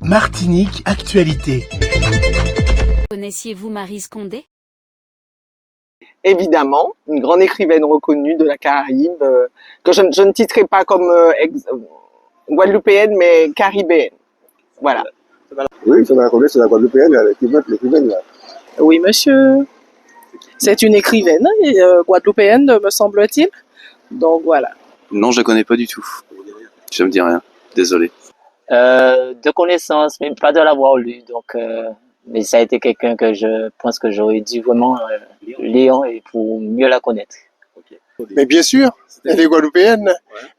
Martinique Actualité. Connaissiez-vous Maryse Condé? Évidemment, une grande écrivaine reconnue de la Caraïbe, que je ne titrerai pas comme guadeloupéenne, mais caribéenne. Voilà. Oui, je la connais, c'est la guadeloupéenne, l'écrivaine là. Oui, monsieur. C'est une écrivaine guadeloupéenne, me semble-t-il. Donc voilà. Non, je la connais pas du tout. Ça me dit rien. Désolé. De connaissance, mais pas de l'avoir lu. Donc, mais ça a été quelqu'un que je pense que j'aurais dû vraiment lire et pour mieux la connaître. Mais bien sûr, elle est guadeloupéenne.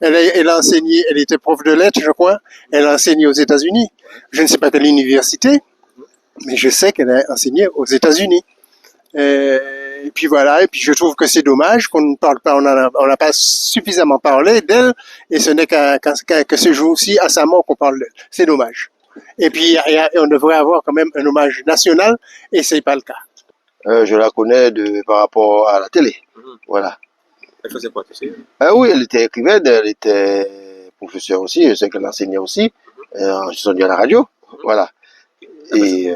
Elle a enseigné, elle était prof de lettres, je crois. Elle a enseigné aux États-Unis. Je ne sais pas quelle université, mais je sais qu'elle a enseigné aux États-Unis. Et puis voilà, et puis je trouve que c'est dommage qu'on ne parle pas, on n'a pas suffisamment parlé d'elle, et ce n'est que ce jour-ci, à sa mort, qu'on parle d'elle. C'est dommage. Et puis on devrait avoir quand même un hommage national, et c'est pas le cas. Je la connais par rapport à la télé. Voilà. Elle faisait quoi, tu sais? Ah oui, elle était écrivaine, elle était professeure aussi, je sais qu'elle enseignait aussi, entendu à la radio. Voilà. Et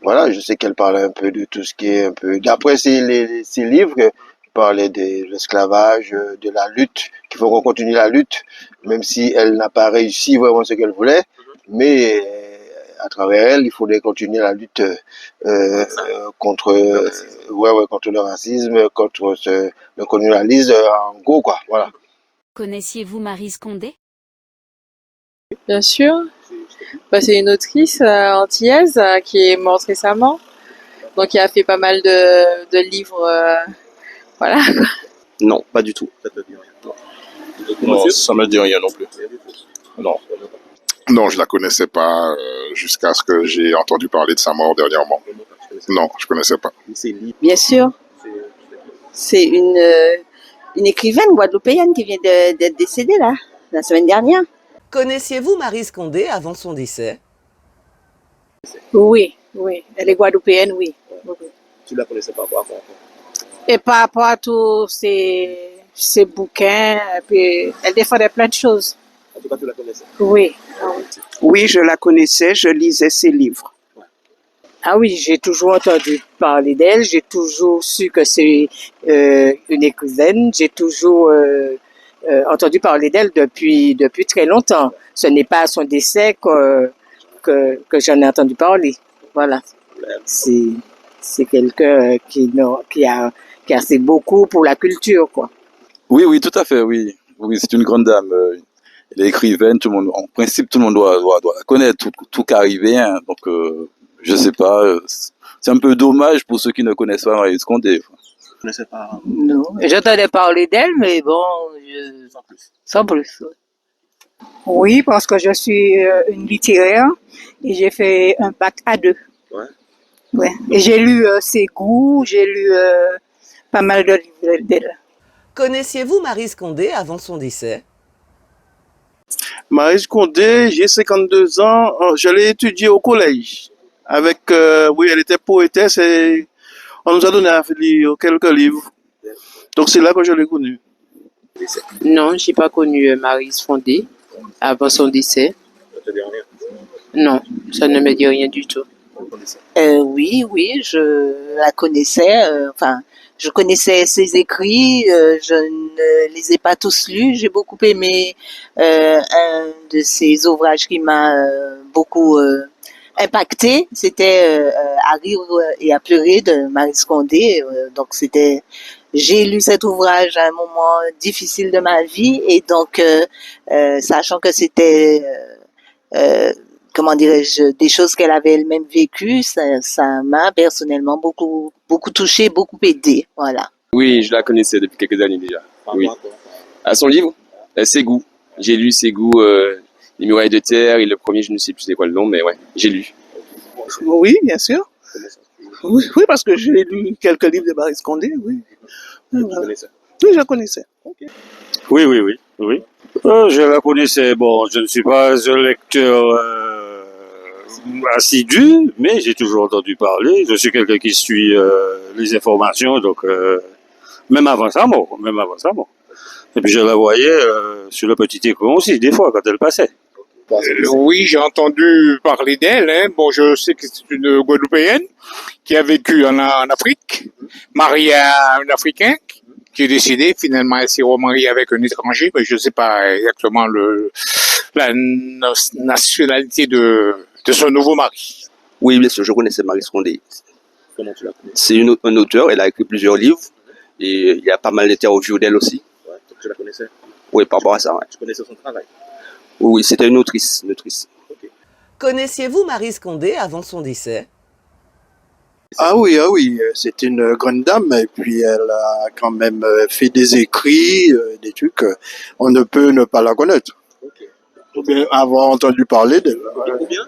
voilà, je sais qu'elle parlait un peu de tout ce qui est un peu... D'après ses livres, elle parlait de l'esclavage, de la lutte, qu'il faut qu'on continue la lutte, même si elle n'a pas réussi vraiment ce qu'elle voulait, mais à travers elle, il faudrait continuer la lutte contre le racisme, contre le colonialisme, en gros, quoi, voilà. Connaissiez-vous Maryse Condé? Bien sûr. Bah, c'est une autrice antillaise qui est morte récemment. Donc, qui a fait pas mal de livres. Voilà. Non, pas du tout. Non, ça me dit rien non plus. Non. Non, je la connaissais pas jusqu'à ce que j'ai entendu parler de sa mort dernièrement. Non, je connaissais pas. Bien sûr. C'est une écrivaine guadeloupéenne qui vient d'être décédée là, la semaine dernière. Connaissiez-vous Maryse Condé avant son décès? Oui, oui. Elle est guadeloupéenne, oui. Tu la connaissais pas avant? Et par rapport à tous ces bouquins, et puis elle défendait plein de choses. En tout cas, tu la connaissais? Oui. Oui, je la connaissais, je lisais ses livres. Ah oui, j'ai toujours entendu parler d'elle, j'ai toujours su que c'est une écrivaine, j'ai toujours entendu parler d'elle depuis très longtemps. Ce n'est pas à son décès que j'en ai entendu parler. Voilà. C'est quelqu'un qui a fait beaucoup pour la culture, quoi. Oui, oui, tout à fait, oui. Oui, c'est une grande dame. Elle est écrivaine, tout le monde, en principe, tout le monde doit la connaître, tout caribéen. Donc, je sais pas, c'est un peu dommage pour ceux qui ne connaissent pas Maryse Condé. Je connaissais pas. Non, j'entendais parler d'elle, mais bon, sans plus. Oui, parce que je suis une littéraire et j'ai fait un bac A2. Ouais. Ouais. Et j'ai lu ses goûts, j'ai lu pas mal de livres d'elle. Connaissiez-vous Maryse Condé avant son décès? Maryse Condé, j'ai 52 ans, je l'ai étudiée au collège. Oui, elle était poétesse et on nous a donné à lire quelques livres. Donc c'est là que je l'ai connue. Non, j'ai pas connu Maryse Condé avant son décès. Ça te dit rien? Non, ça ne me dit rien du tout. Oui, je la connaissais. Je connaissais ses écrits. Je ne les ai pas tous lus. J'ai beaucoup aimé un de ses ouvrages qui m'a beaucoup impacté. C'était À rire et à pleurer de Maryse Condé. J'ai lu cet ouvrage à un moment difficile de ma vie et donc sachant que c'était comment dirais-je, des choses qu'elle avait elle-même vécues, ça m'a personnellement beaucoup touché, beaucoup aidé, voilà. Oui, je la connaissais depuis quelques années déjà. Oui. À son livre, Ses goûts. J'ai lu Ses goûts, Les murailles de terre, et le premier, je ne sais plus c'est quoi le nom, mais ouais, j'ai lu. Oui, bien sûr. Oui, parce que j'ai lu quelques livres de Maryse Condé, oui. Voilà. Oui, je la connaissais. Okay. Oui. Je la connaissais. Bon, je ne suis pas un lecteur assidu, mais j'ai toujours entendu parler. Je suis quelqu'un qui suit les informations, donc même avant sa mort. Et puis je la voyais sur le petit écran aussi, des fois, quand elle passait. Oui, j'ai entendu parler d'elle. Hein. Bon, je sais que c'est une Guadeloupéenne qui a vécu en Afrique, mariée à un Africain, qui est décédé. Finalement, elle s'est remariée avec un étranger, mais je ne sais pas exactement la nationalité de son nouveau mari. Oui, bien sûr, je connaissais Maryse Condé. Comment tu la connais? C'est un auteur, elle a écrit plusieurs livres et il y a pas mal d'interviews d'elle aussi. Ouais, donc tu la connaissais? Oui, par rapport à ça, ouais. Tu connaissais son travail? Oui, c'était une autrice. Okay. Connaissiez-vous Maryse Condé avant son décès? Ah oui, c'est une grande dame et puis elle a quand même fait des écrits, des trucs, on ne peut ne pas la connaître. Okay. Ou bien avoir entendu parler d'elle. Ou bien?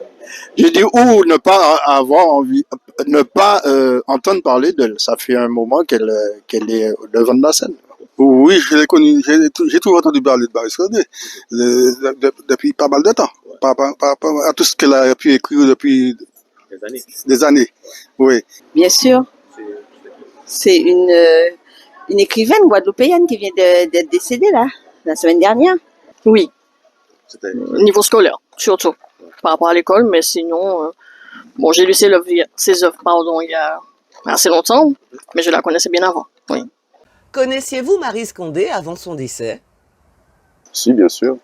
J'ai dit ou ne pas avoir envie, ne pas entendre parler d'elle. Ça fait un moment qu'elle est au devant de la scène. Oui, je l'ai connu, j'ai toujours entendu parler de Maryse Condé depuis pas mal de temps, par rapport à tout ce qu'elle a pu écrire depuis des années. Oui. Bien sûr. C'est une écrivaine guadeloupéenne qui vient d'être décédée là, la semaine dernière. Oui. Niveau scolaire, surtout. Par rapport à l'école, mais sinon, bon, j'ai lu ses œuvres, il y a assez longtemps, mais je la connaissais bien avant. Oui. Connaissiez-vous Maryse Condé avant son décès? Si, bien sûr.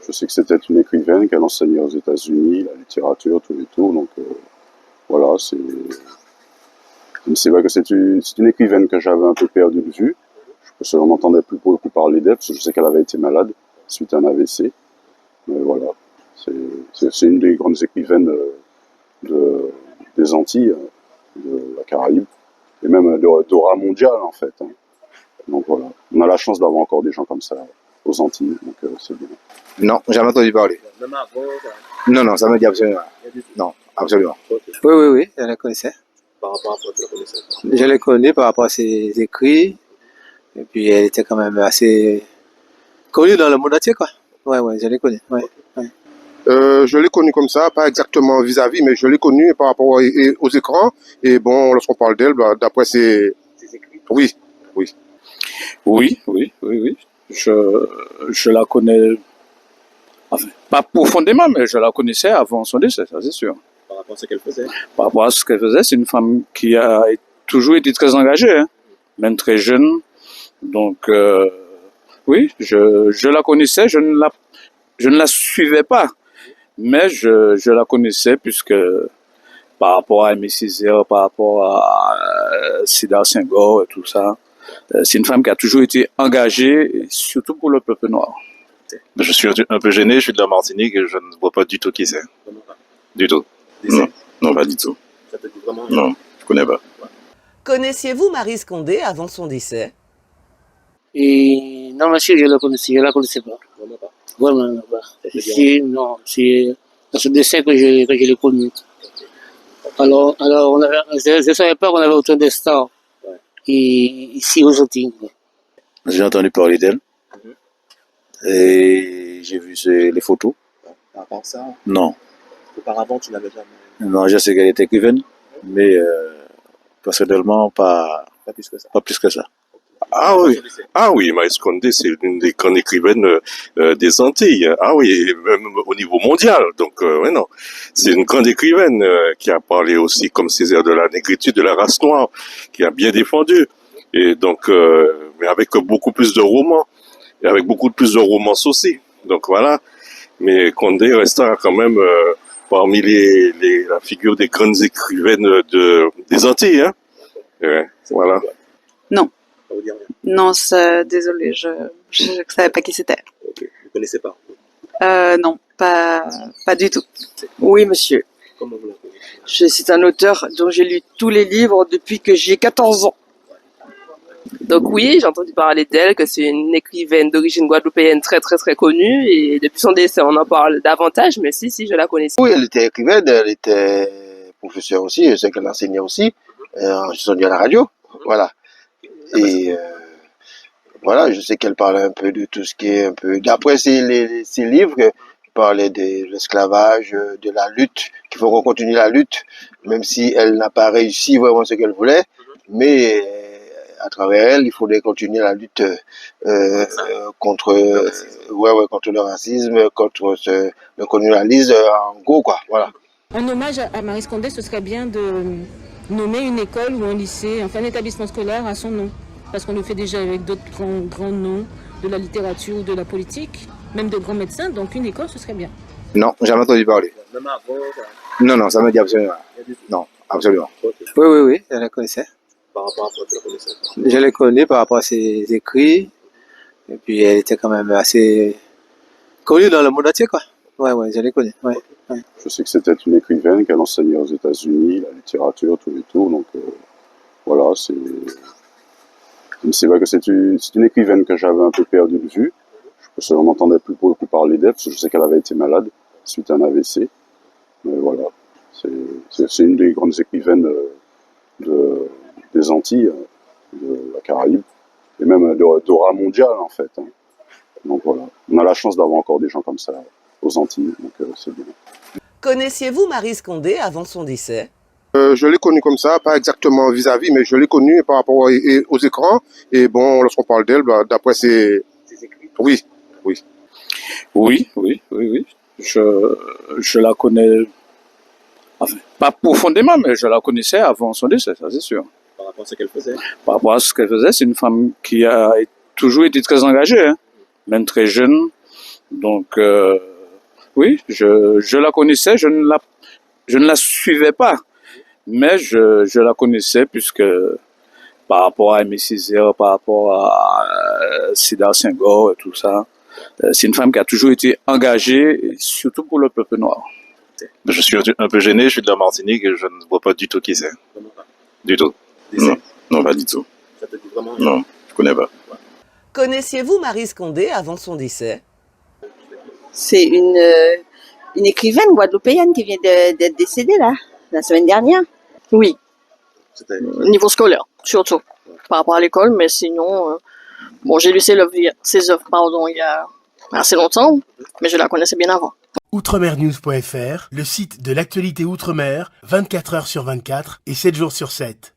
Je sais que c'était une écrivaine qu'elle enseignait aux États-Unis, la littérature, tout et tout. Donc voilà, c'est vrai que c'est une écrivaine que j'avais un peu perdue de vue. Parce que on n'entendait plus beaucoup parler d'elle, parce que je sais qu'elle avait été malade suite à un AVC. Mais voilà, c'est une des grandes écrivaines des Antilles, de la Caraïbe, et même d'aura mondiale en fait. Hein. Donc voilà, on a la chance d'avoir encore des gens comme ça aux Antilles, donc c'est bien. Non, jamais entendu parler. Même avant, Non, ça me dit absolument rien. Non, absolument. Okay. Oui, je la connaissais. Par rapport à quoi tu la connaissais? Je la connais par rapport à ses écrits, et puis elle était quand même assez connue dans le monde entier, quoi. Ouais, je l'ai connue, ouais. Je l'ai connu comme ça, pas exactement vis-à-vis, mais je l'ai connu par rapport aux écrans. Et bon, lorsqu'on parle d'elle, bah, d'après ses écrits. Oui. Oui. Je la connais, enfin, pas profondément, mais je la connaissais avant son décès, ça c'est sûr. Par rapport à ce qu'elle faisait? Par rapport à ce qu'elle faisait, c'est une femme qui a toujours été très engagée, hein, même très jeune. Donc, oui, je la connaissais, je ne la suivais pas, mais je la connaissais puisque par rapport à Aimé Césaire, par rapport à Sédar Senghor et tout ça, c'est une femme qui a toujours été engagée, et surtout pour le peuple noir. Je suis un peu gêné, je suis de la Martinique et je ne vois pas du tout qui c'est. Du tout. Non, pas du tout. Ça te dit vraiment? Non, je connais pas. Connaissiez-vous Maryse Condé avant son décès? Et non, monsieur, je la connaissais pas. Vraiment pas? Vraiment pas. C'est dans ce décès que je l'ai connu. Alors je ne savais pas qu'on avait autant de stars ici aux Antilles. J'ai entendu parler d'elle. Et j'ai vu les photos. Par rapport à ça? Non. Auparavant, tu n'avais jamais... Non, je sais qu'elle était écrivaine, mais personnellement, pas plus que ça. Ah oui, Maryse Condé, c'est une des grandes écrivaines des Antilles. Ah oui, même au niveau mondial. Donc, ouais, non. C'est une grande écrivaine qui a parlé aussi, comme Césaire, de la négritude, de la race noire, qui a bien défendu. Et donc, mais avec beaucoup plus de romans, et avec beaucoup plus de romances aussi. Donc voilà. Mais Condé restera quand même parmi la figure des grandes écrivaines des Antilles. Hein. Voilà. Non. Non, désolé, je ne savais pas qui c'était. Ok, vous ne connaissez pas? Non, pas du tout. Oui, monsieur. Comment vous la connaissez? C'est un auteur dont j'ai lu tous les livres depuis que j'ai 14 ans. Donc oui, j'ai entendu parler d'elle, que c'est une écrivaine d'origine guadeloupéenne très très très connue, et depuis son décès on en parle davantage, mais si, je la connaissais. Oui, elle était écrivaine, elle était professeure aussi, je sais qu'elle enseignait aussi, en entendu à la radio, voilà. Et voilà, je sais qu'elle parlait un peu de tout ce qui est un peu... D'après ses livres, qui parlaient de l'esclavage, de la lutte, qu'il faut qu'on continue la lutte, même si elle n'a pas réussi vraiment ce qu'elle voulait, mais à travers elle, il faudrait continuer la lutte contre le racisme, contre le colonialisme, en gros, quoi. Voilà. En hommage à Maryse Condé, ce serait bien de nommer une école ou un lycée, enfin un établissement scolaire à son nom. Parce qu'on le fait déjà avec d'autres grands noms de la littérature ou de la politique, même de grands médecins, donc une école, ce serait bien. Non, jamais entendu parler. Non, ça me dit absolument rien. Non, absolument. Oui, je les connaissais. Par rapport à quoi tu la connaissais? Je les connais par rapport à ses écrits. Et puis elle était quand même assez connue dans le monde entier, quoi. Ouais, je les connais. Ouais. Je sais que c'était une écrivaine qu'elle enseignait aux États-Unis, la littérature, tout et tout. Donc voilà, c'est vrai que c'est une écrivaine que j'avais un peu perdue de vue. Parce qu'on n'entendait plus beaucoup parler d'elle, parce que je sais qu'elle avait été malade suite à un AVC. Mais voilà, c'est une des grandes écrivaines des Antilles, de la Caraïbe, et même d'aura mondiale en fait. Donc voilà, on a la chance d'avoir encore des gens comme ça aux Antilles, donc c'est bien. Connaissiez-vous Maryse Condé avant son décès? Je l'ai connue comme ça, pas exactement vis-à-vis, mais je l'ai connue par rapport aux écrans. Et bon, lorsqu'on parle d'elle, d'après ses écrits. Oui. Je la connais, enfin, pas profondément, mais je la connaissais avant son décès, ça c'est sûr. Par rapport à ce qu'elle faisait? Par rapport à ce qu'elle faisait, c'est une femme qui a toujours été très engagée, même très jeune. Donc, oui, je la connaissais, je ne la suivais pas, mais je la connaissais puisque par rapport à Aimé Césaire, par rapport à Sédar Senghor et tout ça, c'est une femme qui a toujours été engagée, surtout pour le peuple noir. Je suis un peu gêné, je suis de la Martinique et je ne vois pas du tout qui c'est. Du tout. Non, pas du tout. Ça te dit vraiment? Non, je connais pas. Connaissiez-vous Maryse Condé avant son décès? C'est une écrivaine guadeloupéenne qui vient d'être décédée là, la semaine dernière. Oui. Niveau scolaire, surtout. Par rapport à l'école, mais sinon, bon, j'ai lu ses œuvres, il y a assez longtemps, mais je la connaissais bien avant. Outremernews.fr, le site de l'actualité Outre-mer, 24 heures sur 24 et 7 jours sur 7.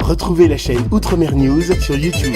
Retrouvez la chaîne Outremer News sur YouTube.